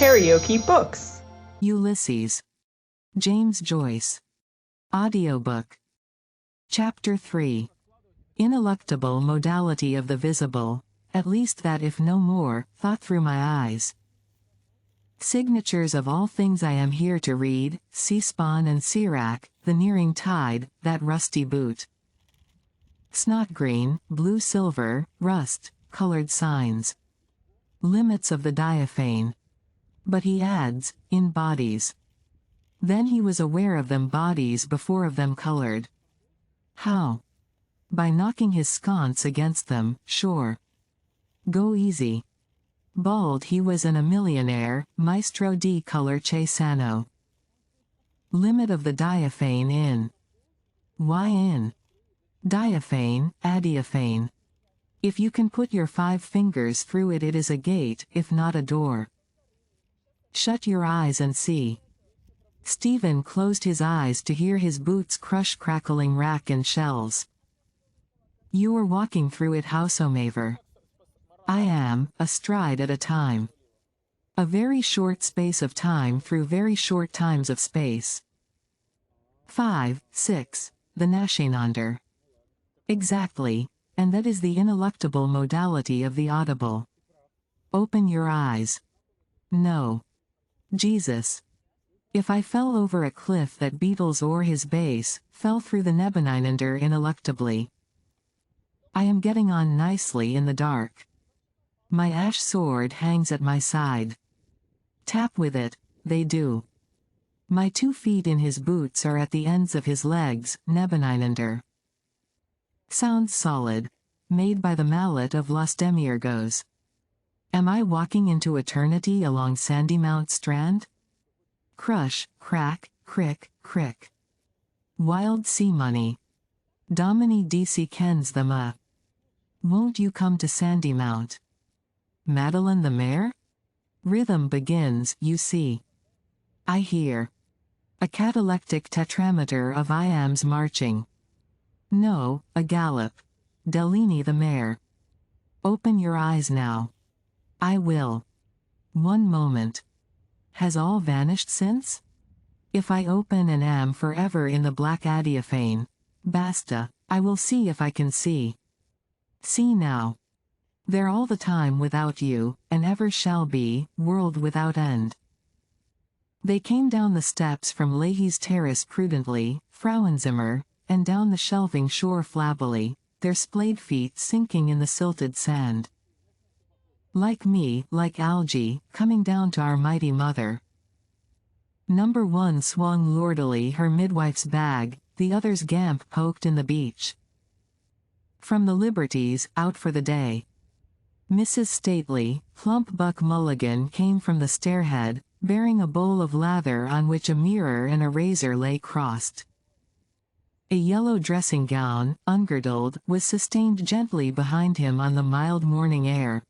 KaraokeBooks. Ulysses. James Joyce. Audiobook. Chapter 3. Ineluctable modality of the visible, at least that if no more, thought through my eyes. Signatures of all things I am here to read, sea-spawn and sea-wrack, the nearing tide, that rusty boot. Snot-green, blue-silver, rust-colored signs. Limits of the diaphane. But he adds, in bodies. Then he was aware of them bodies before of them colored. How? By knocking his sconce against them, sure. Go easy. Bald he was and a millionaire, maestro di color che sano. Limit of the diaphane in. Why in? Diaphane, adiaphane. If you can put your 5 fingers through it, it is a gate, if not a door. Shut your eyes and see. Stephen closed his eyes to hear his boots crush crackling rack and shells. You are walking through it howsomever. I am, a stride at a time. A very short space of time through very short times of space. 5, 6, the Nashenander. Exactly, and that is the ineluctable modality of the audible. Open your eyes. No. Jesus. If I fell over a cliff that beetles o'er his base, fell through the Nebuchadnezzar ineluctably. I am getting on nicely in the dark. My ash sword hangs at my side. Tap with it, they do. My 2 feet in his boots are at the ends of his legs, Nebuchadnezzar. Sounds solid, made by the mallet of Los Demiurgos. Am I walking into eternity along Sandymount Strand? Crush, crack, crick, crick. Wild sea money. Domini DC kens them up. Won't you come to Sandymount? Madeline the Mare? Rhythm begins, you see. I hear. A catalectic tetrameter of iambs marching. No, a gallop. Delini the Mare. Open your eyes now. I will. One moment. Has all vanished since? If I open and am forever in the black adiaphane, basta, I will see if I can see. See now. There all the time without you, and ever shall be, world without end. They came down the steps from Leahy's terrace prudently, Frauenzimmer, and down the shelving shore flabbily, their splayed feet sinking in the silted sand. Like me, like algae, coming down to our mighty mother. Number 1 swung lordily her midwife's bag, the other's gamp poked in the beach. From the Liberties, out for the day. Mrs. Stately, plump Buck Mulligan came from the stairhead, bearing a bowl of lather on which a mirror and a razor lay crossed. A yellow dressing gown, ungirdled, was sustained gently behind him on the mild morning air.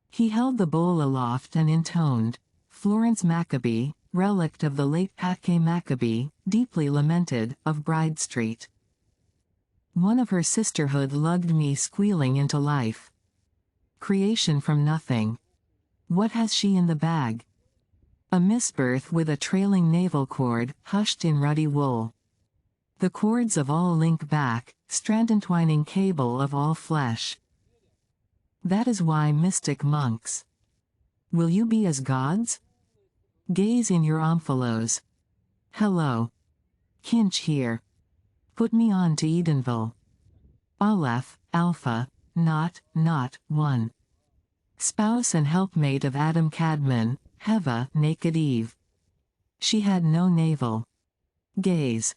He held the bowl aloft and intoned, Florence Maccabee, relict of the late Paquet Maccabee, deeply lamented, of Bride Street. One of her sisterhood lugged me squealing into life. Creation from nothing. What has she in the bag? A misbirth with a trailing navel cord, hushed in ruddy wool. The cords of all link back, strand entwining cable of all flesh. That is why mystic monks. Will you be as gods? Gaze in your omphalos. Hello. Kinch here. Put me on to Edenville. Aleph, Alpha, not, 1. Spouse and helpmate of Adam Cadman, Heva, naked Eve. She had no navel. Gaze.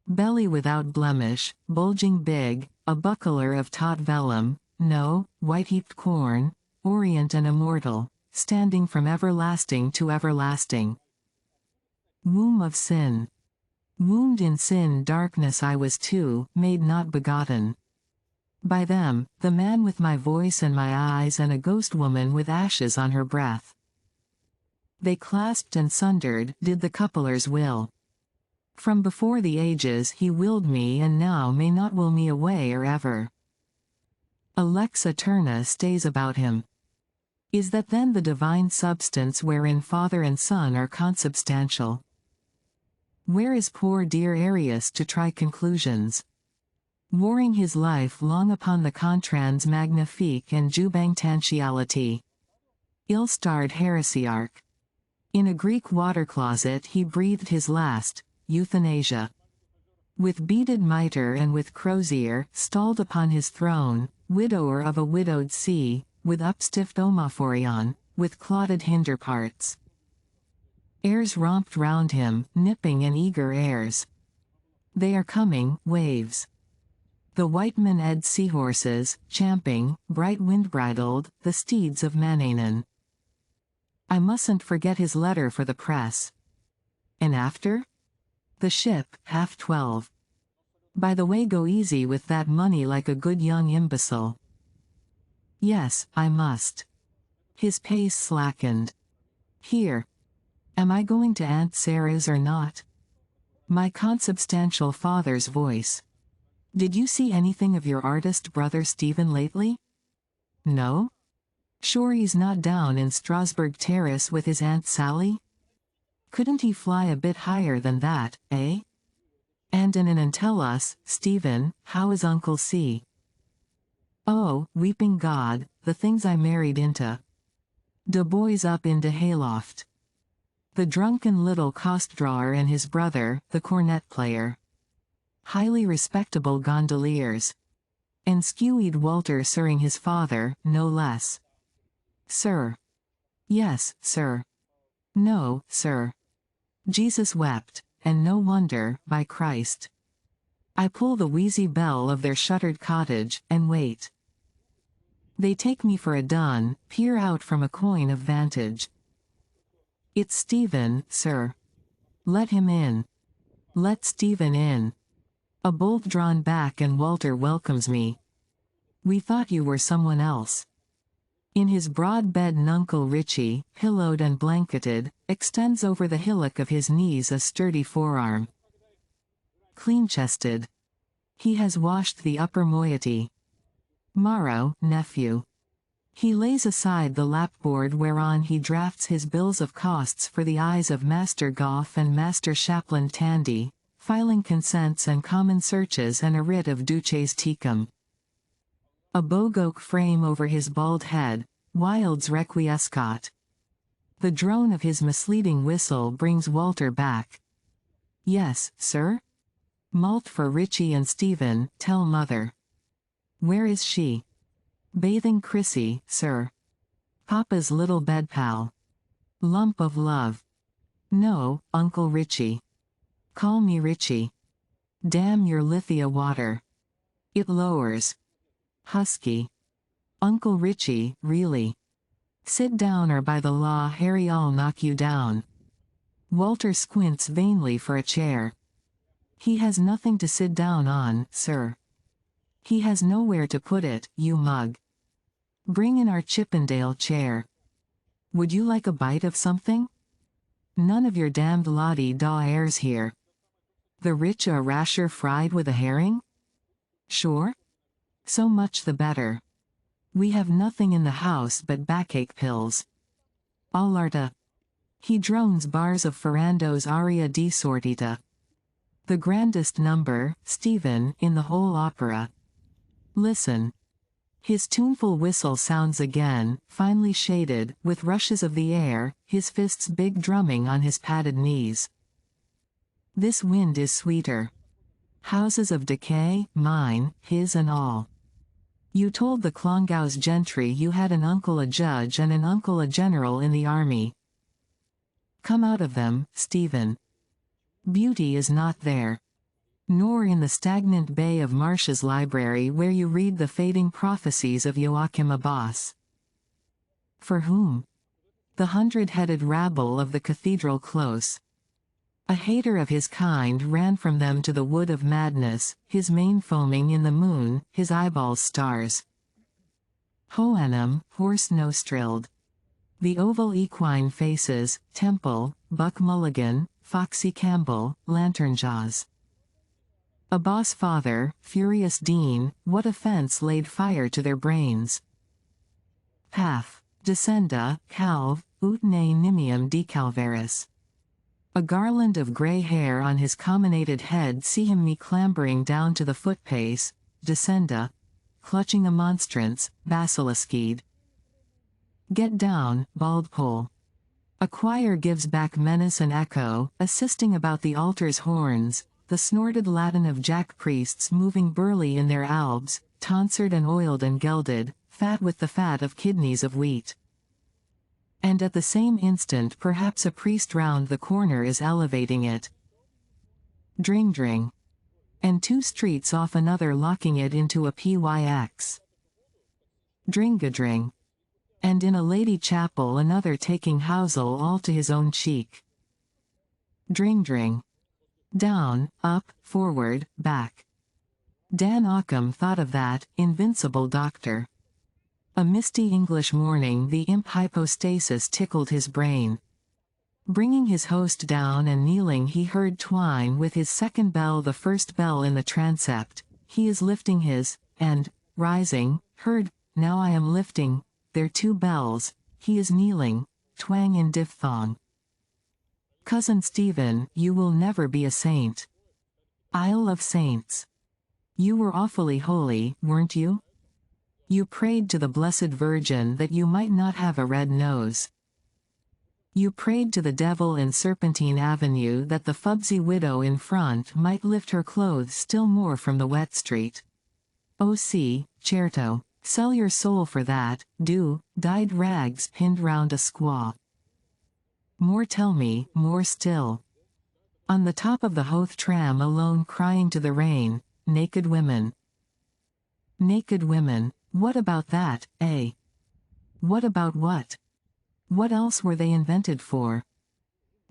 Belly without blemish, bulging big, a buckler of taut vellum, no, white-heaped corn, orient and immortal, standing from everlasting to everlasting. Womb of sin. Wombed in sin darkness I was too, made not begotten. By them, the man with my voice and my eyes and a ghost woman with ashes on her breath. They clasped and sundered, did the coupler's will. From before the ages he willed me and now may not will me away or ever. A lex eterna stays about him. Is that then the divine substance wherein Father and Son are consubstantial? Where is poor dear Arius to try conclusions? Warring his life long upon the contrans magnifique and jubangtantiality. Ill-starred heresiarch. In a Greek water-closet he breathed his last, euthanasia. With beaded mitre and with crozier, stalled upon his throne, widower of a widowed see, with upstiffed omophorion, with clotted hinder parts. Airs romped round him, nipping and eager airs. They are coming, waves. The whiteman-ed seahorses, champing, bright wind-bridled, the steeds of Manannan. I mustn't forget his letter for the press. And after? The ship, 12:30. By the way, go easy with that money like a good young imbecile. Yes, I must. His pace slackened. Here. Am I going to Aunt Sarah's or not? My consubstantial father's voice. Did you see anything of your artist brother Stephen lately? No? Sure he's not down in Strasbourg Terrace with his Aunt Sally? Couldn't he fly a bit higher than that, eh? And tell us, Stephen, how is Uncle C? Oh, weeping God, the things I married into. De boys up into hayloft. The drunken little cost-drawer and his brother, the cornet player. Highly respectable gondoliers. And skewied Walter sirring his father, no less. Sir. Yes, sir. No, sir. Jesus wept, and no wonder, by Christ. I pull the wheezy bell of their shuttered cottage, and wait. They take me for a dun, peer out from a coign of vantage. It's Stephen, sir. Let him in. Let Stephen in. A bolt drawn back and Walter welcomes me. We thought you were someone else. In his broad bed Nuncle Richie, pillowed and blanketed, extends over the hillock of his knees a sturdy forearm. Clean-chested. He has washed the upper moiety. Morrow, nephew. He lays aside the lapboard whereon he drafts his bills of costs for the eyes of Master Goff and Master Chaplain Tandy, filing consents and common searches and a writ of duces tecum. A bogoak frame over his bald head, Wild's requiescat. The drone of his misleading whistle brings Walter back. Yes, sir? Malt for Richie and Stephen, tell mother. Where is she? Bathing Chrissy, sir. Papa's little bed pal. Lump of love. No, Uncle Richie. Call me Richie. Damn your Lithia water. It lowers. Husky. Uncle Richie, really. Sit down or by the law Harry I'll knock you down. Walter squints vainly for a chair. He has nothing to sit down on, sir. He has nowhere to put it, you mug. Bring in our Chippendale chair. Would you like a bite of something? None of your damned la-di-da airs here. The rich a rasher fried with a herring? Sure? So much the better. We have nothing in the house but backache pills. Allarta. He drones bars of Ferrando's aria di sortita. The grandest number, Stephen, in the whole opera. Listen. His tuneful whistle sounds again, finely shaded, with rushes of the air, his fists big drumming on his padded knees. This wind is sweeter. Houses of decay, mine, his and all. You told the Clongowes gentry you had an uncle a judge and an uncle a general in the army. Come out of them, Stephen. Beauty is not there. Nor in the stagnant bay of Marsh's library where you read the fading prophecies of Joachim Abbas. For whom? The 100-headed rabble of the cathedral close. A hater of his kind ran from them to the wood of madness, his mane foaming in the moon, his eyeballs stars. Hoanum, horse nostrilled. The oval equine faces, Temple, Buck Mulligan, Foxy Campbell, Lantern Jaws. A boss father, furious dean, what offense laid fire to their brains? Path. Descenda, calve, ut ne nimium decalveris. A garland of grey hair on his comminated head, see him me clambering down to the footpace, descenda, clutching a monstrance, basiliscede. Get down, bald pole. A choir gives back menace and echo, assisting about the altar's horns, the snorted Latin of jack priests moving burly in their albs, tonsured and oiled and gelded, fat with the fat of kidneys of wheat. And at the same instant perhaps a priest round the corner is elevating it. Dring-dring. And 2 streets off another locking it into a pyx. Dring-a-dring. And in a lady chapel another taking housel all to his own cheek. Dring-dring. Down, up, forward, back. Dan Occam thought of that, invincible doctor. A misty English morning the imp hypostasis tickled his brain. Bringing his host down and kneeling he heard twine with his second bell the first bell in the transept, he is lifting his, and, rising, heard, now I am lifting, there 2 bells, he is kneeling, twang in diphthong. Cousin Stephen, you will never be a saint. Isle of Saints. You were awfully holy, weren't you? You prayed to the Blessed Virgin that you might not have a red nose. You prayed to the devil in Serpentine Avenue that the fubsy widow in front might lift her clothes still more from the wet street. Oh see, certo, sell your soul for that, do, dyed rags pinned round a squaw. More tell me, more still. On the top of the Hoath tram alone crying to the rain, naked women. Naked women. What about that, eh? What about what? What else were they invented for?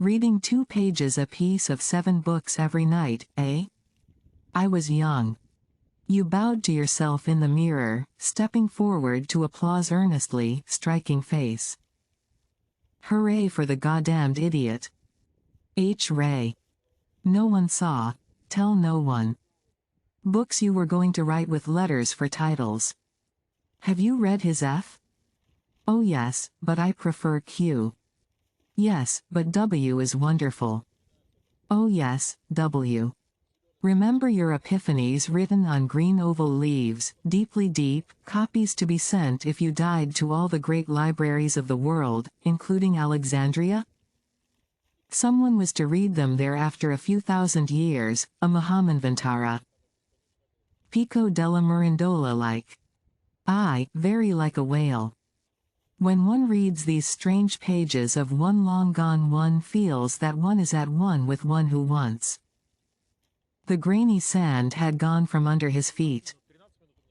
Reading 2 pages apiece of 7 books every night, eh? I was young. You bowed to yourself in the mirror, stepping forward to applause earnestly, striking face. Hooray for the goddamned idiot. H-ray. No one saw, tell no one. Books you were going to write with letters for titles. Have you read his F? Oh yes, but I prefer Q. Yes, but W is wonderful. Oh yes, W. Remember your epiphanies written on green oval leaves, deeply deep, copies to be sent if you died to all the great libraries of the world, including Alexandria? Someone was to read them there after a few thousand years, a Mahamanvantara. Pico della Mirandola like. Aye, very like a whale. When one reads these strange pages of one long gone one feels that one is at one with one who once. The grainy sand had gone from under his feet.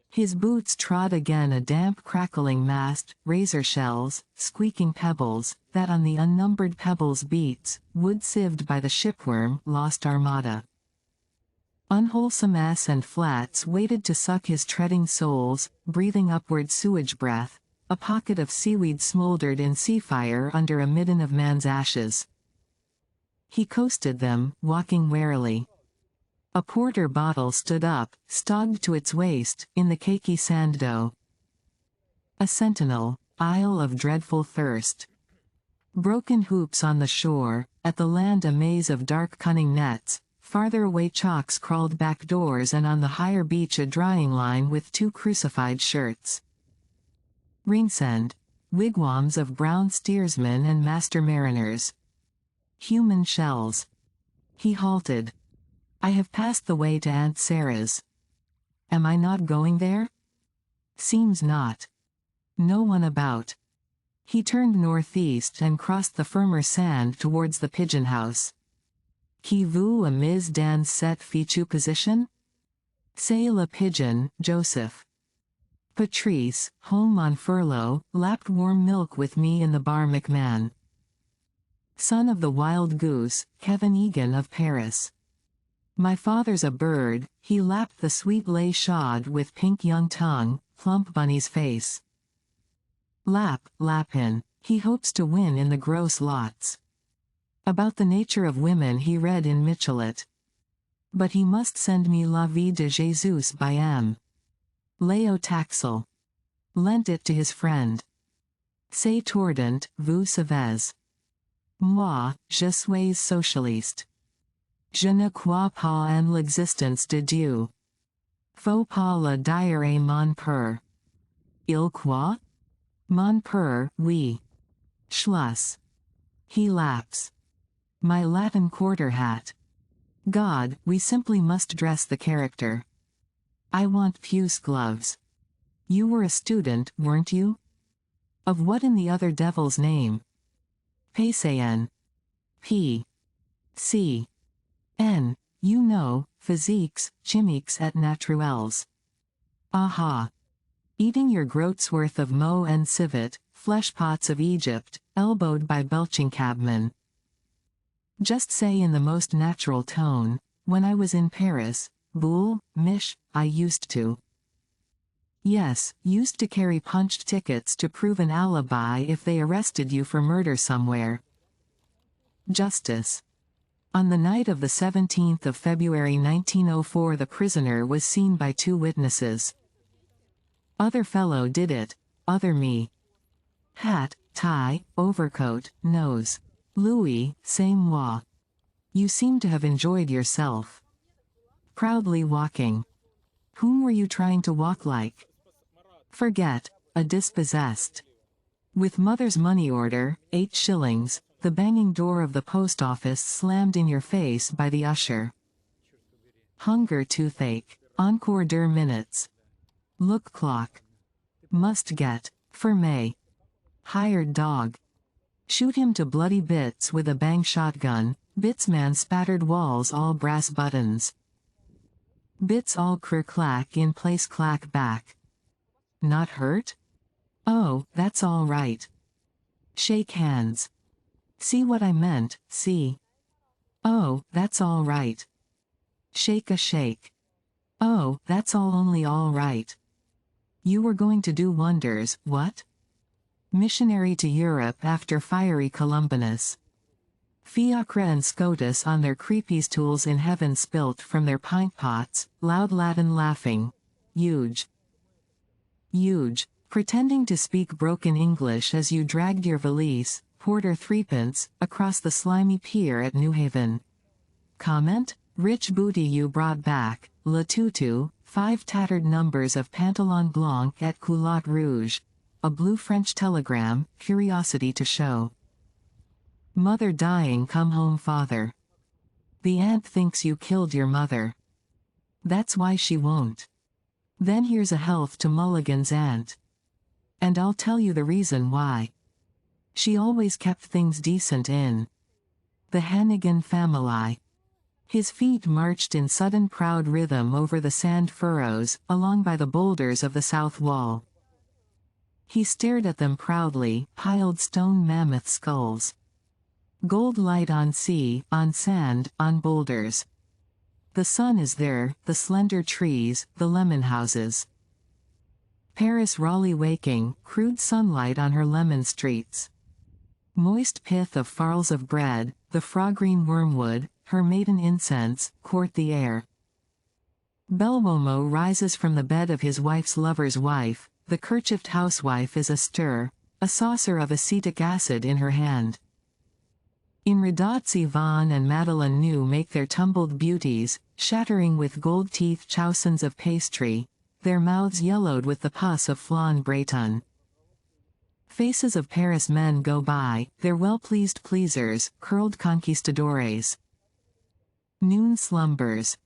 His boots trod again a damp crackling mast, razor shells, squeaking pebbles, that on the unnumbered pebbles beats, wood sieved by the shipworm, lost armada. Unwholesome ass and flats waited to suck his treading soles, breathing upward sewage breath. A pocket of seaweed smoldered in sea fire under a midden of man's ashes. He coasted them, walking warily. A porter bottle stood up, stogged to its waist, in the cakey sand dough. A sentinel, isle of dreadful thirst. Broken hoops on the shore, at the land a maze of dark cunning nets, farther away chalks crawled back doors and on the higher beach a drying line with 2 crucified shirts. Ringsend. Wigwams of brown steersmen and master mariners. Human shells. He halted. I have passed the way to Aunt Sarah's. Am I not going there? Seems not. No one about. He turned northeast and crossed the firmer sand towards the pigeon house. Qui vous a mis dans cette fichue position? C'est le pigeon, Joseph. Patrice, home on furlough, lapped warm milk with me in the bar McMahon. Son of the wild goose, Kevin Egan of Paris. My father's a bird, he lapped the sweet lay shod with pink young tongue, plump bunny's face. Lapin, he hopes to win in the gross lots. About the nature of women he read in Michelet. But he must send me La Vie de Jesus by M. Leo Taxel. Lent it to his friend. C'est tordant, vous savez. Moi, je suis socialiste. Je ne crois pas en l'existence de Dieu. Faut pas le dire à mon père. Il croit? Mon père, oui. Schluss. He laughs. My Latin quarter hat. God, we simply must dress the character. I want puce gloves. You were a student, weren't you? Of what in the other devil's name? Paysan. P. C. N. You know, physiques, chimiques et naturels. Aha. Eating your groat's worth of moe and civet, flesh pots of Egypt, elbowed by belching cabmen. Just say in the most natural tone, when I was in Paris, boule, miche, I used to. Yes, used to carry punched tickets to prove an alibi if they arrested you for murder somewhere. Justice. On the night of the 17th of February 1904 the prisoner was seen by 2 witnesses. Other fellow did it, other me. Hat, tie, overcoat, nose. Louis, c'est moi. You seem to have enjoyed yourself. Proudly walking. Whom were you trying to walk like? Forget, a dispossessed. With mother's money order, 8 shillings, the banging door of the post office slammed in your face by the usher. Hunger toothache. Encore 2 minutes. Look clock. Must get. Ferme. Hired dog. Shoot him to bloody bits with a bang shotgun, bitsman spattered walls all brass buttons. Bits all clack in place clack back. Not hurt? Oh, that's all right. Shake hands. See what I meant, see. Oh, that's all right. Shake a shake. Oh, that's only all right. You were going to do wonders, what? Missionary to Europe after fiery Columbanus. Fiacre and Scotus on their creepies tools in heaven spilt from their pint pots, loud Latin laughing. Huge. Huge. Pretending to speak broken English as you dragged your valise, porter 3pence, across the slimy pier at New Haven. Comment? Rich booty you brought back, le tutu, 5 tattered numbers of pantalon blanc et culotte rouge. A blue French telegram, curiosity to show. Mother dying come home father. The aunt thinks you killed your mother. That's why she won't. Then here's a health to Mulligan's aunt. And I'll tell you the reason why. She always kept things decent in the Hannigan family. His feet marched in sudden proud rhythm over the sand furrows, along by the boulders of the south wall. He stared at them proudly, piled stone mammoth skulls. Gold light on sea, on sand, on boulders. The sun is there, the slender trees, the lemon houses. Paris Raleigh waking, crude sunlight on her lemon streets. Moist pith of farls of bread, the frog-green wormwood, her maiden incense, court the air. Belwomo rises from the bed of his wife's lover's wife, the kerchiefed housewife is astir, a saucer of acetic acid in her hand. In Radotz Yvonne and Madeline New make their tumbled beauties, shattering with gold teeth choussons of pastry, their mouths yellowed with the pus of flan Breton. Faces of Paris men go by, their well-pleased pleasers, curled conquistadores. Noon slumbers.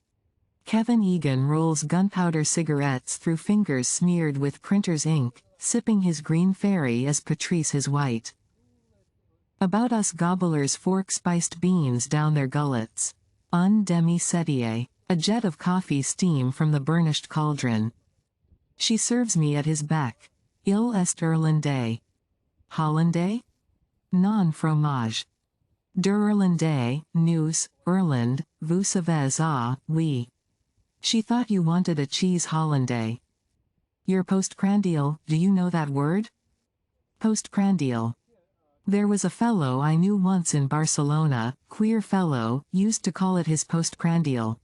Kevin Egan rolls gunpowder cigarettes through fingers smeared with printer's ink, sipping his green fairy as Patrice his white. About us gobblers fork spiced beans down their gullets. Un demi-setier, a jet of coffee steam from the burnished cauldron. She serves me at his beck. Il est Irlandais. Hollandais? Non fromage. De Irlandais, nous, Irland, vous savez ah, oui. She thought you wanted a cheese hollandais. Your postprandial, do you know that word? Postprandial. There was a fellow I knew once in Barcelona, queer fellow, used to call it his postprandial.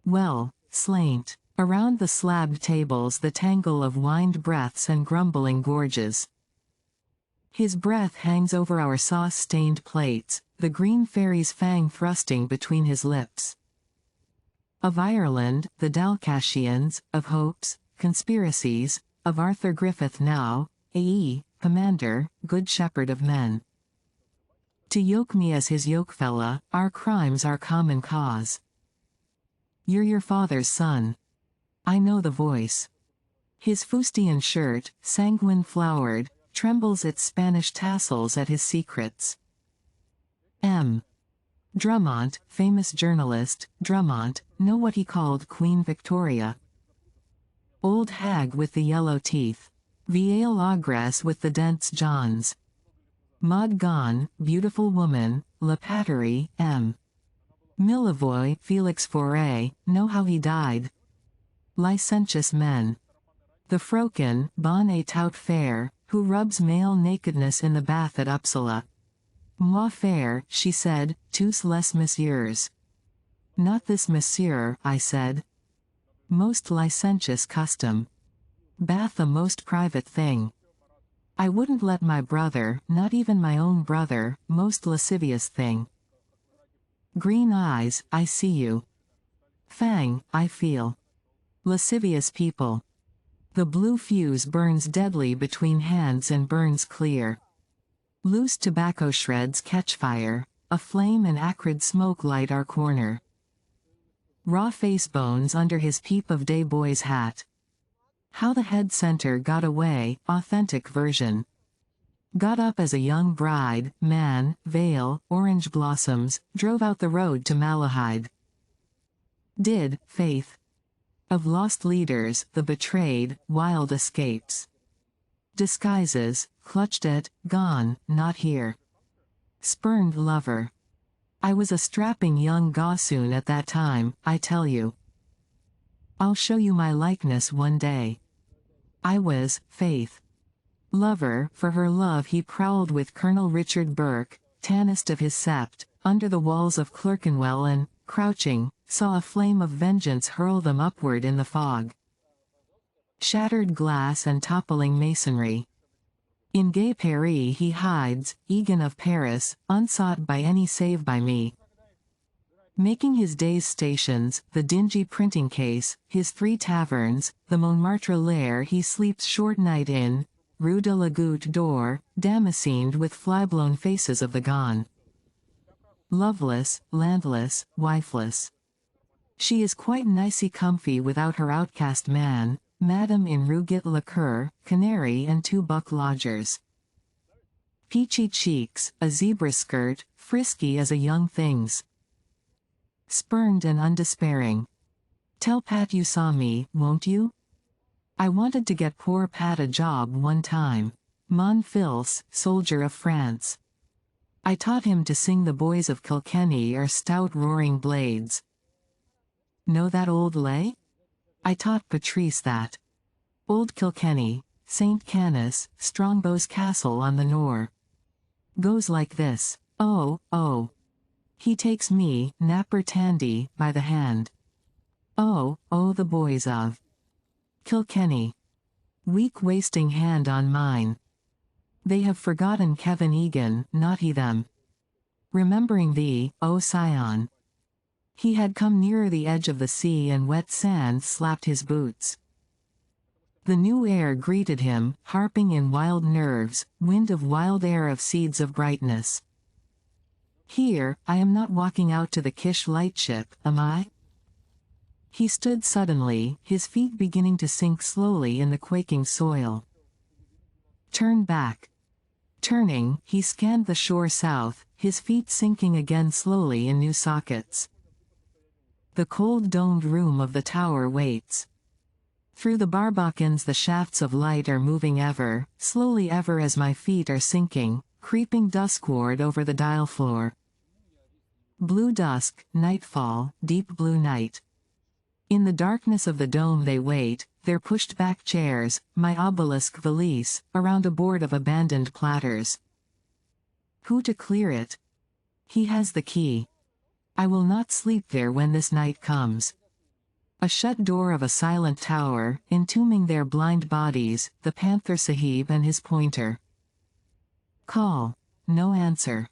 Well, slaint. Around the slabbed tables the tangle of whined breaths and grumbling gorges. His breath hangs over our sauce-stained plates, the green fairy's fang thrusting between his lips. Of Ireland, the Dalcassians, of hopes, conspiracies, of Arthur Griffith now, A.E., commander, good shepherd of men. To yoke me as his yokefella, our crimes are common cause. You're your father's son. I know the voice. His fustian shirt, sanguine flowered, trembles its Spanish tassels at his secrets. M. Drummond, famous journalist, Drummond, know what he called Queen Victoria? Old hag with the yellow teeth. Vieille ogress with the dense Johns. Maud Gonne, beautiful woman, La Patrie, M. Millevoye, Felix Fauré, know how he died. Licentious men. The Froken, bon et tout fair, who rubs male nakedness in the bath at Uppsala. Moi faire, she said, tous les messieurs. Not this monsieur, I said. Most licentious custom. Bath a most private thing. I wouldn't let my brother, not even my own brother, most lascivious thing. Green eyes, I see you. Fang, I feel. Lascivious people. The blue fuse burns deadly between hands and burns clear. Loose tobacco shreds catch fire, a flame and acrid smoke light our corner. Raw face bones under his peep of day boy's hat. How the head center got away, authentic version. Got up as a young bride, man, veil, orange blossoms, drove out the road to Malahide. Did, faith. Of lost leaders, the betrayed, wild escapes. Disguises, clutched at, gone, not here. Spurned lover. I was a strapping young gossoon at that time, I tell you. I'll show you my likeness one day. I was, faith. Lover, for her love he prowled with Colonel Richard Burke, tannest of his sept, under the walls of Clerkenwell and, crouching, saw a flame of vengeance hurl them upward in the fog. Shattered glass and toppling masonry. In gay Paris he hides, Egan of Paris, unsought by any save by me. Making his day's stations, the dingy printing case, his 3 taverns, the Montmartre lair he sleeps short night in, Rue de la Goutte d'Or, damascened with fly-blown faces of the gone. Loveless, landless, wifeless. She is quite nicey comfy without her outcast man, Madame in Rue Git la Cour, Canary and 2 buck lodgers. Peachy cheeks, a zebra skirt, frisky as a young thing's. Spurned and undespairing. Tell Pat you saw me, won't you? I wanted to get poor Pat a job one time. Mon fils, soldier of France. I taught him to sing The Boys of Kilkenny are stout roaring blades. Know that old lay? I taught Patrice that. Old Kilkenny, St. Canice, Strongbow's Castle on the Nore. Goes like this, oh, oh. He takes me, Napper Tandy, by the hand. Oh, oh the boys of Kilkenny. Weak wasting hand on mine. They have forgotten Kevin Egan, not he them. Remembering thee, O Sion. He had come nearer the edge of the sea and wet sand slapped his boots. The new air greeted him, harping in wild nerves, wind of wild air of seeds of brightness. Here, I am not walking out to the Kish lightship, am I? He stood suddenly, his feet beginning to sink slowly in the quaking soil. Turn back. Turning, he scanned the shore south, his feet sinking again slowly in new sockets. The cold domed room of the tower waits. Through the barbacans the shafts of light are moving ever, slowly ever as my feet are sinking, creeping duskward over the dial floor. Blue dusk, nightfall, deep blue night. In the darkness of the dome they wait, their pushed-back chairs, my obelisk valise, around a board of abandoned platters. Who to clear it? He has the key. I will not sleep there when this night comes. A shut door of a silent tower, entombing their blind bodies, the Panther Sahib and his pointer. Call. No answer.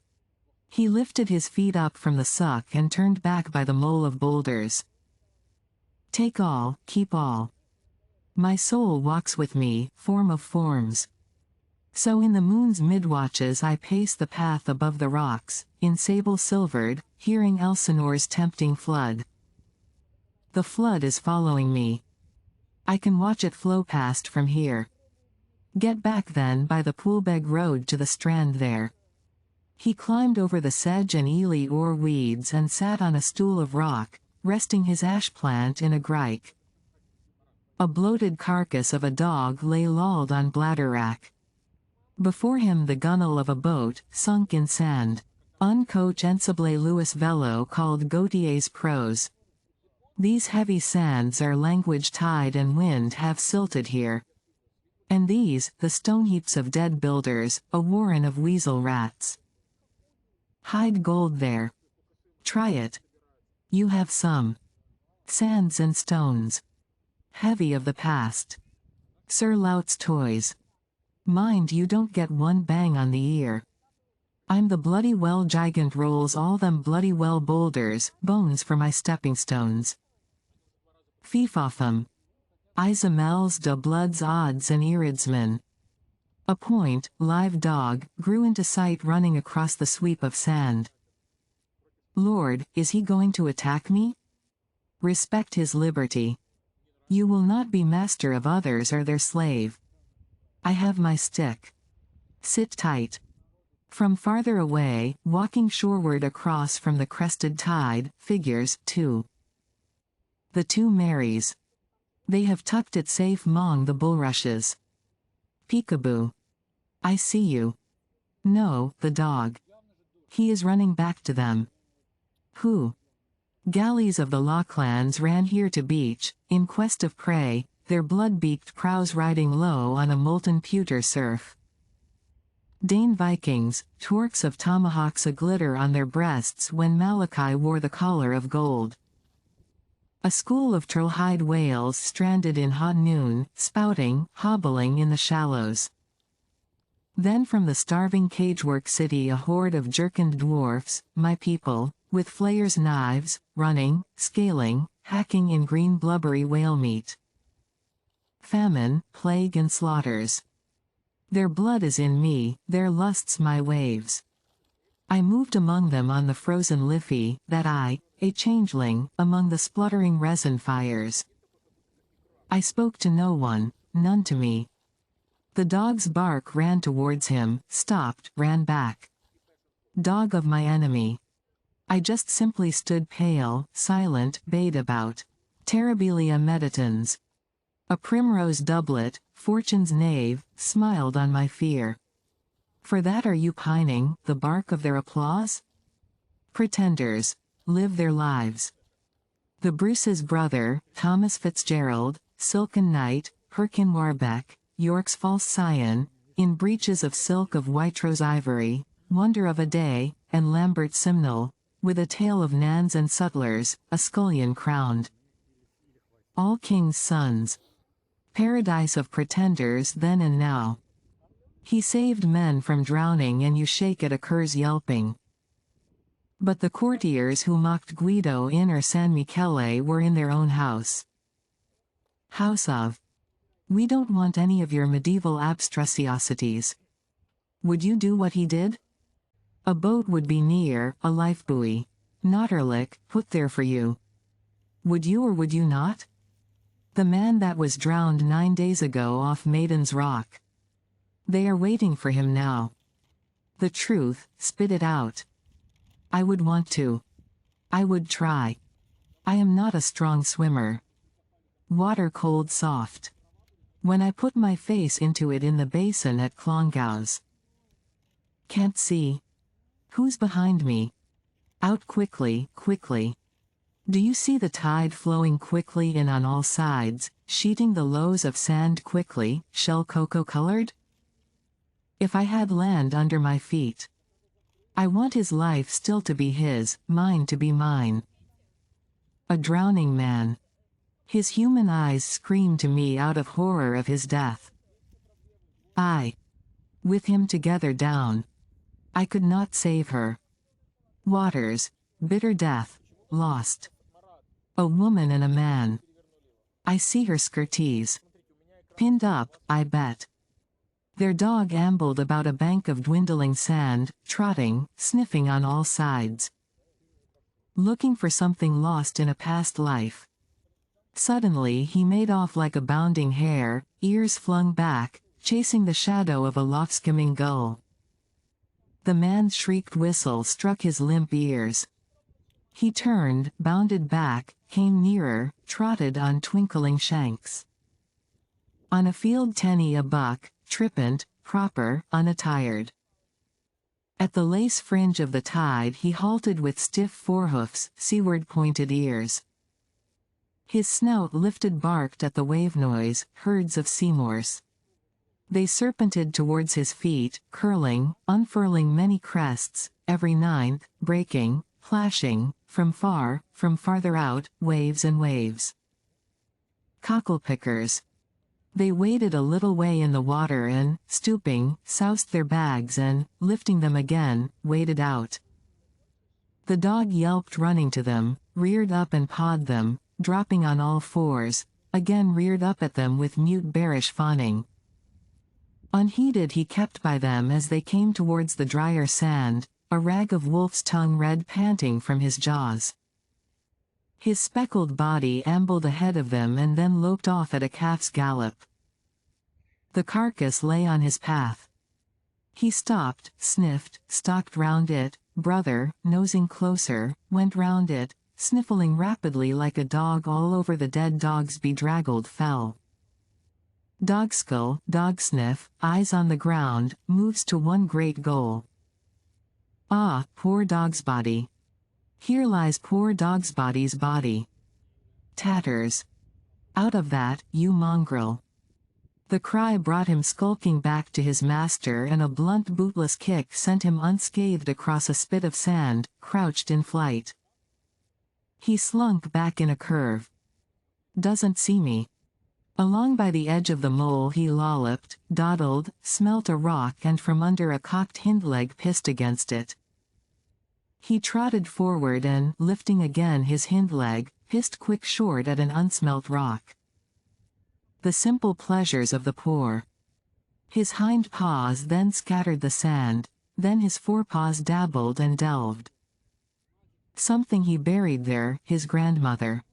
He lifted his feet up from the suck and turned back by the mole of boulders. Take all, keep all. My soul walks with me, form of forms. So in the moon's midwatches I pace the path above the rocks, in sable silvered, hearing Elsinore's tempting flood. The flood is following me. I can watch it flow past from here. Get back then by the Poolbeg road to the strand there. He climbed over the sedge and ely or weeds and sat on a stool of rock, resting his ash plant in a grike. A bloated carcass of a dog lay lolled on bladder rack. Before him the gunwale of a boat, sunk in sand. Un coach ensemble Louis Velo called Gautier's prose. These heavy sands are language tide and wind have silted here. And these, the stone heaps of dead builders, a warren of weasel rats. Hide gold there. Try it. You have some. Sands and stones. Heavy of the past. Sir Lout's toys. Mind you don't get one bang on the ear. I'm the bloody well gigant rolls all them bloody well boulders, bones for my stepping stones. Fief off 'em. Isamels de bloods odds and iridsmen. A point, live dog, grew into sight running across the sweep of sand. Lord, is he going to attack me? Respect his liberty. You will not be master of others or their slave. I have my stick. Sit tight. From farther away, walking shoreward across from the crested tide, figures, two. The two Marys. They have tucked it safe 'mong the bulrushes. Peekaboo. I see you. No, the dog. He is running back to them. Who? Galleys of the Lachlands ran here to beach, in quest of prey, their blood-beaked prows riding low on a molten pewter surf. Dane Vikings, torques of tomahawks a-glitter on their breasts when Malachi wore the collar of gold. A school of turtle-hide whales stranded in hot noon, spouting, hobbling in the shallows. Then from the starving cagework city a horde of jerkined dwarfs, my people, with flayers' knives, running, scaling, hacking in green blubbery whale meat. Famine, plague and slaughters. Their blood is in me, their lusts my waves. I moved among them on the frozen Liffey, that I, a changeling, among the spluttering resin fires. I spoke to no one, none to me. The dog's bark ran towards him, stopped, ran back. Dog of my enemy. I just simply stood pale, silent, bayed about. Terribilia meditans. A primrose doublet, fortune's knave, smiled on my fear. For that are you pining, the bark of their applause? Pretenders. Live their lives. The Bruce's brother, Thomas Fitzgerald, Silken Knight, Perkin Warbeck, York's false scion, in breeches of silk of Waitrose ivory, wonder of a day, and Lambert Simnel, with a tale of nans and sutlers, a scullion crowned. All kings' sons. Paradise of pretenders then and now. He saved men from drowning and you shake at a cur's yelping. But the courtiers who mocked Guido in or San Michele were in their own house. House of. We don't want any of your medieval abstrusiosities. Would you do what he did? A boat would be near, a lifebuoy. Knotterlick, put there for you. Would you or would you not? The man that was drowned 9 days ago off Maiden's Rock. They are waiting for him now. The truth, spit it out. I would want to. I would try. I am not a strong swimmer. Water cold soft. When I put my face into it in the basin at Clongowes. Can't see. Who's behind me? Out quickly, quickly. Do you see the tide flowing quickly in on all sides, sheeting the lows of sand quickly, shell cocoa-colored? If I had land under my feet. I want his life still to be his, mine to be mine. A drowning man. His human eyes scream to me out of horror of his death. I. With him together down. I could not save her. Waters, bitter death, lost. A woman and a man. I see her skirties. Pinned up, I bet. Their dog ambled about a bank of dwindling sand, trotting, sniffing on all sides. Looking for something lost in a past life. Suddenly he made off like a bounding hare, ears flung back, chasing the shadow of a loft-skimming gull. The man's shrieked whistle struck his limp ears. He turned, bounded back, came nearer, trotted on twinkling shanks. On a field tenny a buck, trippant, proper, unattired. At the lace fringe of the tide he halted with stiff forehoofs, seaward pointed ears. His snout lifted barked at the wave noise, herds of seamorse. They serpented towards his feet, curling, unfurling many crests, every ninth, breaking, flashing, from farther out, waves and waves. Cocklepickers. They waded a little way in the water and, stooping, soused their bags and, lifting them again, waded out. The dog yelped running to them, reared up and pawed them, dropping on all fours, again reared up at them with mute bearish fawning. Unheeded he kept by them as they came towards the drier sand, a rag of wolf's tongue red panting from his jaws. His speckled body ambled ahead of them and then loped off at a calf's gallop. The carcass lay on his path. He stopped, sniffed, stalked round it, brother, nosing closer, went round it, sniffling rapidly like a dog all over the dead dog's bedraggled fell. Dog skull, dog sniff, eyes on the ground, moves to one great goal. Ah, poor dog's body. Here lies poor dog's body's body. Tatters. Out of that, you mongrel. The cry brought him skulking back to his master and a blunt bootless kick sent him unscathed across a spit of sand, crouched in flight. He slunk back in a curve. Doesn't see me. Along by the edge of the mole he lolloped, dawdled, smelt a rock and from under a cocked hind leg pissed against it. He trotted forward and, lifting again his hind leg, pissed quick short at an unsmelt rock. The simple pleasures of the poor. His hind paws then scattered the sand, then his forepaws dabbled and delved. Something he buried there, his grandmother.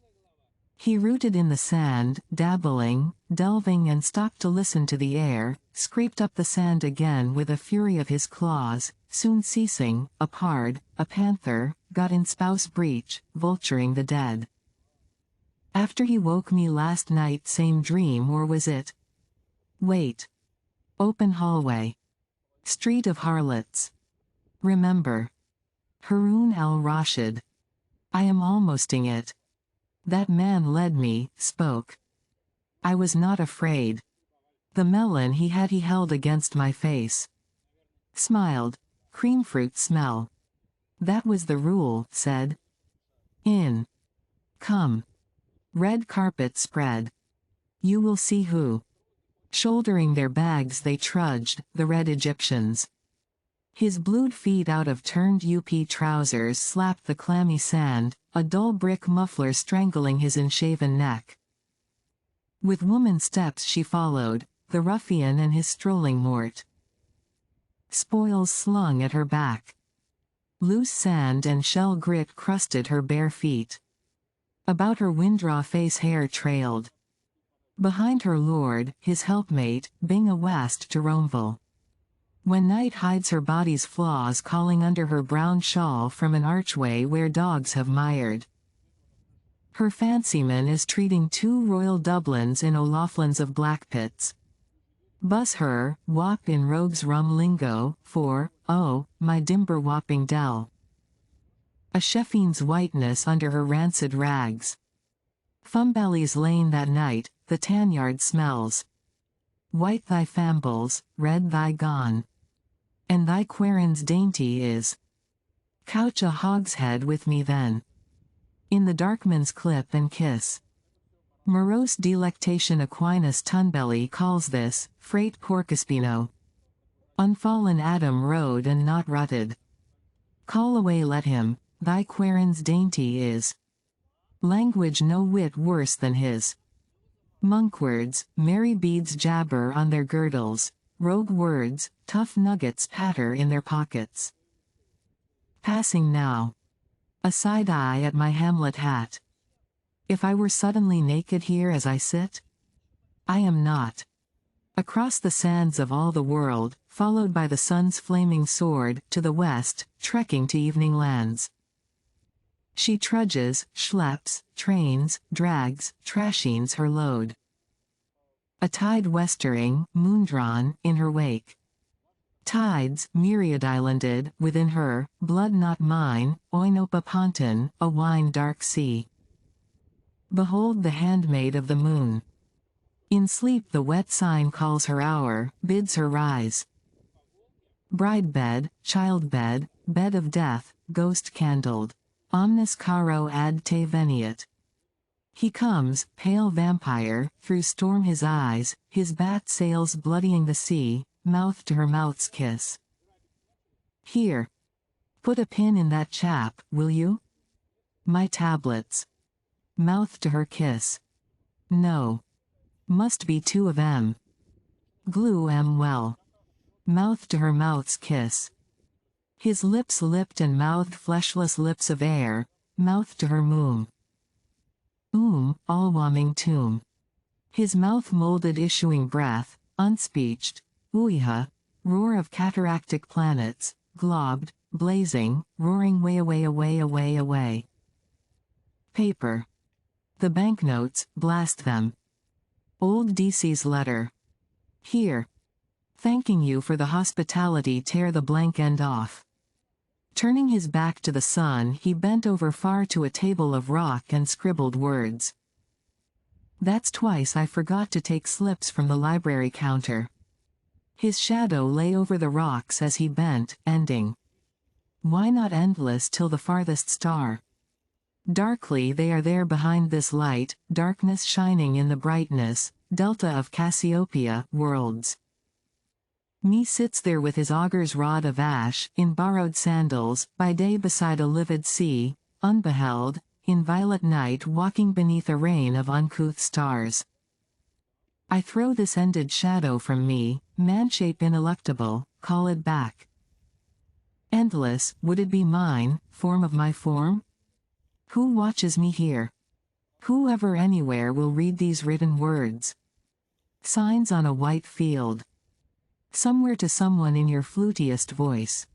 He rooted in the sand, dabbling, delving and stopped to listen to the air, scraped up the sand again with a fury of his claws, soon ceasing, a pard, a panther, got in spouse breach, vulturing the dead. After he woke me last night same dream or was it? Wait. Open hallway. Street of harlots. Remember. Haroun al-Rashid. I am almosting it. That man led me, spoke. I was not afraid. The melon he held against my face. Smiled. Cream fruit smell. That was the rule, said. In. Come. Red carpet spread. You will see who. Shouldering their bags they trudged, the red Egyptians. His blued feet out of turned UP trousers slapped the clammy sand, a dull brick muffler strangling his unshaven neck. With woman steps she followed, the ruffian and his strolling mort. Spoils slung at her back. Loose sand and shell grit crusted her bare feet. About her winddraw face hair trailed. Behind her lord, his helpmate, Bing a west to Romeville. When night hides her body's flaws calling under her brown shawl from an archway where dogs have mired. Her fancyman is treating 2 royal Dublins in O'Loughlin's of Blackpits. Buzz her, whop in rogue's rum lingo, for, oh, my dimber whopping dell. A cheffine's whiteness under her rancid rags. Fumbally's lane that night, the tanyard smells. White thy fambles, red thy gone. And thy quarren's dainty is. Couch a hogshead with me then. In the darkman's clip and kiss. Morose delectation Aquinas Tunbelly calls this, freight porcospino. Unfallen Adam rode and not rutted. Call away let him, thy quarrons dainty is. Language no whit worse than his. Monkwords, merry beads jabber on their girdles, rogue words, tough nuggets patter in their pockets. Passing now. A side eye at my Hamlet hat. If I were suddenly naked here as I sit? I am not. Across the sands of all the world, followed by the sun's flaming sword, to the west, trekking to evening lands. She trudges, schleps, trains, drags, trashines her load. A tide westering, moondrawn, in her wake. Tides, myriad islanded, within her, blood not mine, oinopa ponton, a wine dark sea. Behold the handmaid of the moon. In sleep the wet sign calls her hour, bids her rise. Bride bed, child bed, bed of death, ghost candled. Omnis caro ad te veniet. He comes, pale vampire, through storm his eyes, his bat sails bloodying the sea, mouth to her mouth's kiss. Here. Put a pin in that chap, will you? My tablets. Mouth to her kiss. No. Must be two of 'em. Glue 'em well. Mouth to her mouth's kiss. His lips lipped and mouthed fleshless lips of air, mouth to her moom. All-warming tomb. His mouth molded issuing breath, unspeeched, uiha, roar of cataractic planets, globed, blazing, roaring away. Paper. The banknotes, blast them. Old DC's letter. Here. Thanking you for the hospitality, tear the blank end off. Turning his back to the sun, he bent over far to a table of rock and scribbled words. That's twice I forgot to take slips from the library counter. His shadow lay over the rocks as he bent, ending. Why not endless till the farthest star? Darkly they are there behind this light, darkness shining in the brightness, delta of Cassiopeia, worlds. Me sits there with his auger's rod of ash, in borrowed sandals, by day beside a livid sea, unbeheld, in violet night walking beneath a rain of uncouth stars. I throw this ended shadow from me, man-shape ineluctable, call it back. Endless, would it be mine, form of my form? Who watches me here? Who ever anywhere will read these written words? Signs on a white field. Somewhere to someone in your flutiest voice.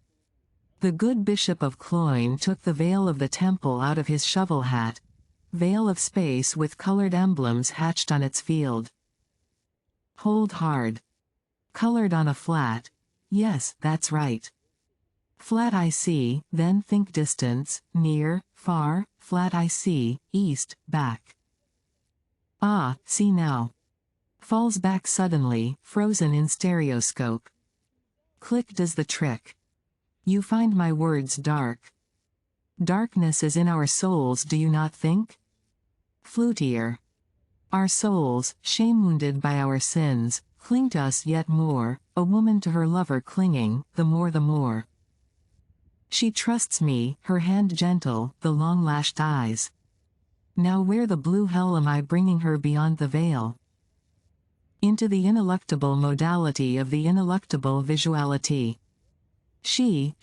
The good Bishop of Cloyne took the veil of the temple out of his shovel hat, veil of space with colored emblems hatched on its field. Hold hard. Colored on a flat, yes, that's right. Flat I see, then think distance, near, far, flat I see, east, back. Ah, see now. Falls back suddenly, frozen in stereoscope. Click does the trick. You find my words dark. Darkness is in our souls, do you not think? Flutier. Our souls, shame-wounded by our sins, cling to us yet more, a woman to her lover clinging, the more. She trusts me, her hand gentle, the long-lashed eyes. Now where the blue hell am I bringing her beyond the veil? Into the ineluctable modality of the ineluctable visuality. She.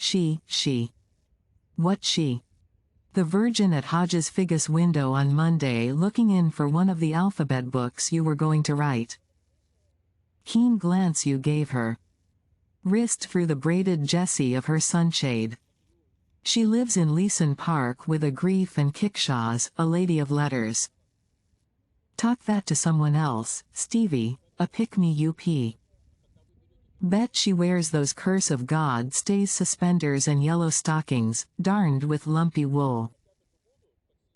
What she? The Virgin at Hodges Figgis window on Monday looking in for one of the alphabet books you were going to write. Keen glance you gave her. Wrist through the braided jessie of her sunshade. She lives in Leeson Park with a grief and kickshaws, a lady of letters. Talk that to someone else, Stevie, a pick-me-up. Bet she wears those curse of God stays suspenders and yellow stockings, darned with lumpy wool.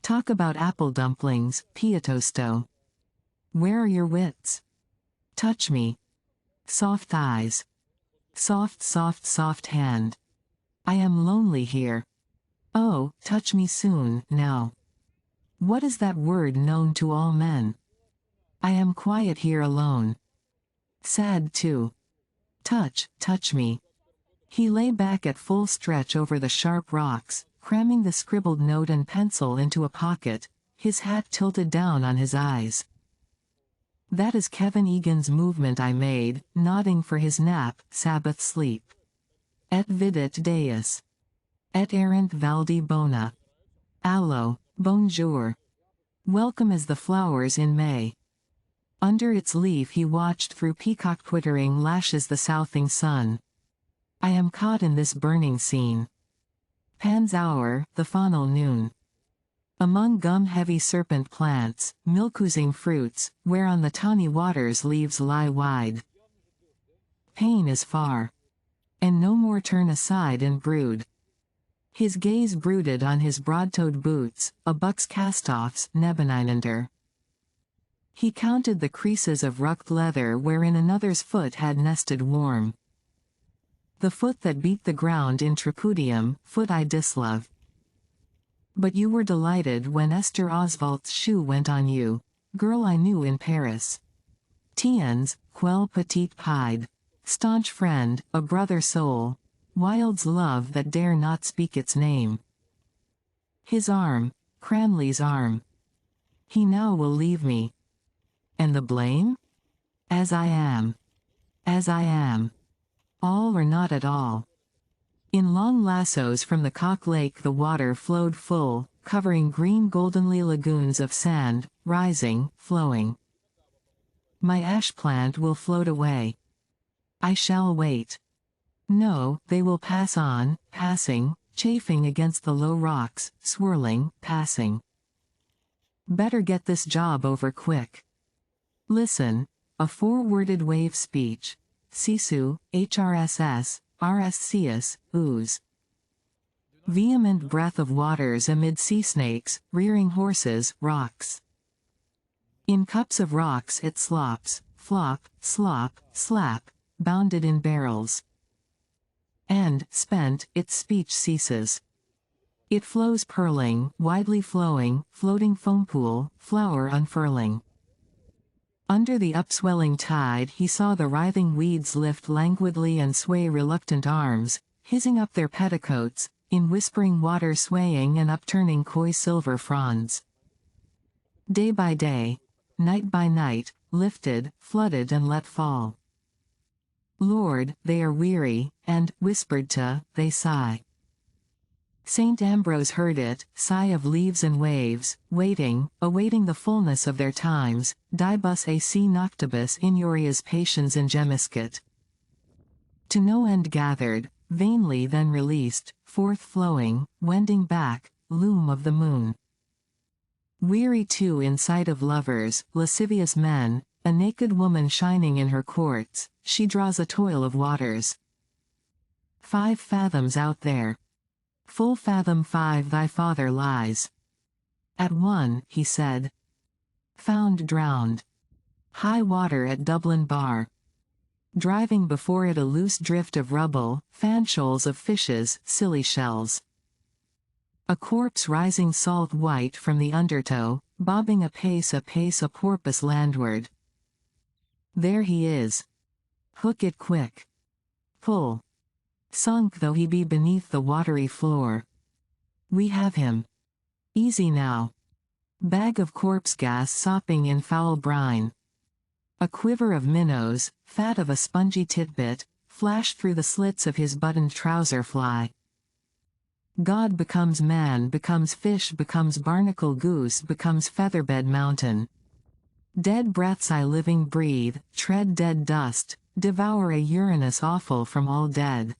Talk about apple dumplings, piatosto. Where are your wits? Touch me. Soft thighs. Soft hand. I am lonely here. Oh, touch me soon, now. What is that word known to all men? I am quiet here alone. Sad too. touch me. He lay back at full stretch over the sharp rocks, cramming the scribbled note and pencil into a pocket, his hat tilted down on his eyes. That is Kevin Egan's movement I made, nodding for his nap, Sabbath sleep. Et videt Deus. Et errant valdi bona. Allo, bonjour. Welcome as the flowers in May. Under its leaf he watched through peacock twittering lashes the southing sun. I am caught in this burning scene. Pan's hour, the faunal noon. Among gum-heavy serpent plants, milk-oozing fruits, whereon the tawny waters leaves lie wide. Pain is far. And no more turn aside and brood. His gaze brooded on his broad-toed boots, a buck's cast-offs, nebeninander. He counted the creases of rucked leather wherein another's foot had nested warm. The foot that beat the ground in tripudium, foot I dislove. But you were delighted when Esther Oswald's shoe went on you, girl I knew in Paris. Tiens, quelle petite pied. Staunch friend, a brother soul, Wild's love that dare not speak its name. His arm, Cranley's arm. He now will leave me. And the blame? As I am. As I am. All or not at all. In long lassos from the Cock Lake the water flowed full, covering green goldenly lagoons of sand, rising, flowing. My ash plant will float away. I shall wait. No, they will pass on, passing, chafing against the low rocks, swirling, passing. Better get this job over quick. Listen, a four-worded wave speech. Sisu, HRSS, RSCS, ooze. Vehement breath of waters amid sea snakes, rearing horses, rocks. In cups of rocks it slops, flop, slop, slap, bounded in barrels. And, spent, its speech ceases. It flows purling, widely flowing, floating foam pool, flower unfurling. Under the upswelling tide he saw the writhing weeds lift languidly and sway reluctant arms, hissing up their petticoats, in whispering water swaying and upturning coy silver fronds. Day by day, night by night, lifted, flooded and let fall. Lord, they are weary, and, whispered to, they sigh. Saint Ambrose heard it, sigh of leaves and waves, waiting, awaiting the fullness of their times, dibus ac noctibus inurias patiens ingemiscit. To no end gathered, vainly then released, forth flowing, wending back, loom of the moon. Weary too in sight of lovers, lascivious men, a naked woman shining in her courts, she draws a toil of waters. 5 fathoms out there. Full fathom 5 thy father lies. At 1, he said. Found drowned. High water at Dublin Bar. Driving before it a loose drift of rubble, fan shoals of fishes, silly shells. A corpse rising salt white from the undertow, bobbing apace a porpoise landward. There he is. Hook it quick. Pull. Sunk though he be beneath the watery floor. We have him. Easy now. Bag of corpse gas sopping in foul brine. A quiver of minnows, fat of a spongy titbit, flashed through the slits of his buttoned trouser fly. God becomes man, becomes fish, becomes barnacle goose, becomes featherbed mountain. Dead breaths I living breathe, tread dead dust, devour a Uranus awful from all dead.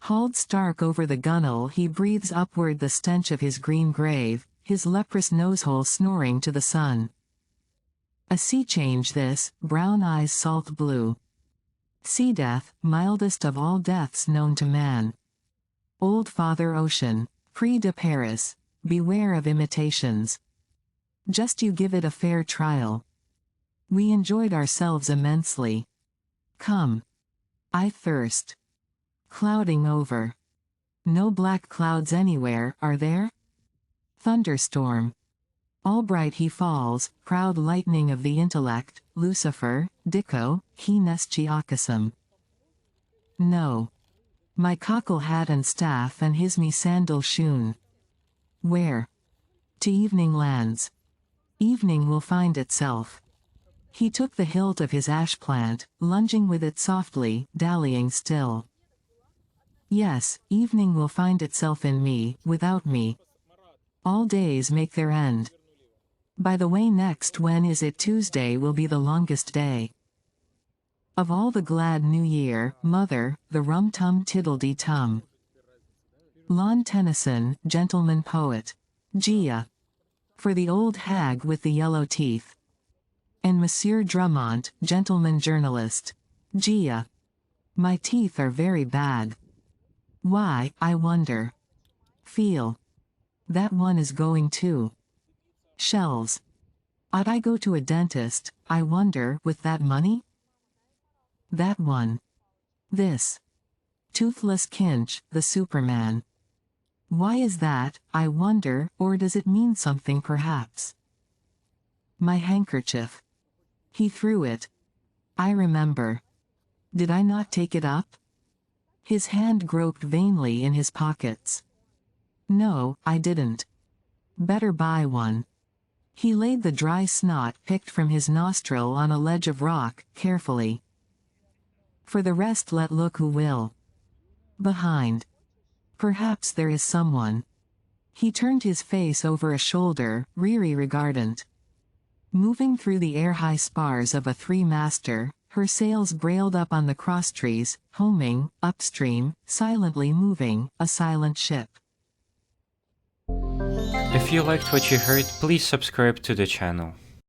Hauled stark over the gunwale he breathes upward the stench of his green grave, his leprous nosehole snoring to the sun. A sea change this, brown eyes salt blue. Sea death, mildest of all deaths known to man. Old Father Ocean, Prix de Paris, beware of imitations. Just you give it a fair trial. We enjoyed ourselves immensely. Come. I thirst. Clouding over. No black clouds anywhere, are there? Thunderstorm. Albright he falls, proud lightning of the intellect, Lucifer, Dico, he nesciocasum. No. My cockle hat and staff and his me sandal shoon. Where? To evening lands. Evening will find itself. He took the hilt of his ash plant, lunging with it softly, dallying still. Yes, evening will find itself in me, without me. All days make their end. By the way, next when is it? Tuesday will be the longest day. Of all the glad new year, mother, the rum-tum tiddle-dee-tum. Lon Tennyson, gentleman poet. Gia. For the old hag with the yellow teeth. And Monsieur Drummond, gentleman journalist. Gia. My teeth are very bad. Why, I wonder. Feel. That one is going too. Shells. Ought I go to a dentist, I wonder, with that money? That one. This. Toothless Kinch, the Superman. Why is that, I wonder, or does it mean something perhaps? My handkerchief. He threw it. I remember. Did I not take it up? His hand groped vainly in his pockets. No, I didn't. Better buy one. He laid the dry snot picked from his nostril on a ledge of rock, carefully. For the rest let look who will. Behind. Perhaps there is someone. He turned his face over a shoulder, reary regardant. Moving through the air-high spars of a three-master, her sails brailed up on the crosstrees, homing, upstream, silently moving, a silent ship. If you liked what you heard, please subscribe to the channel.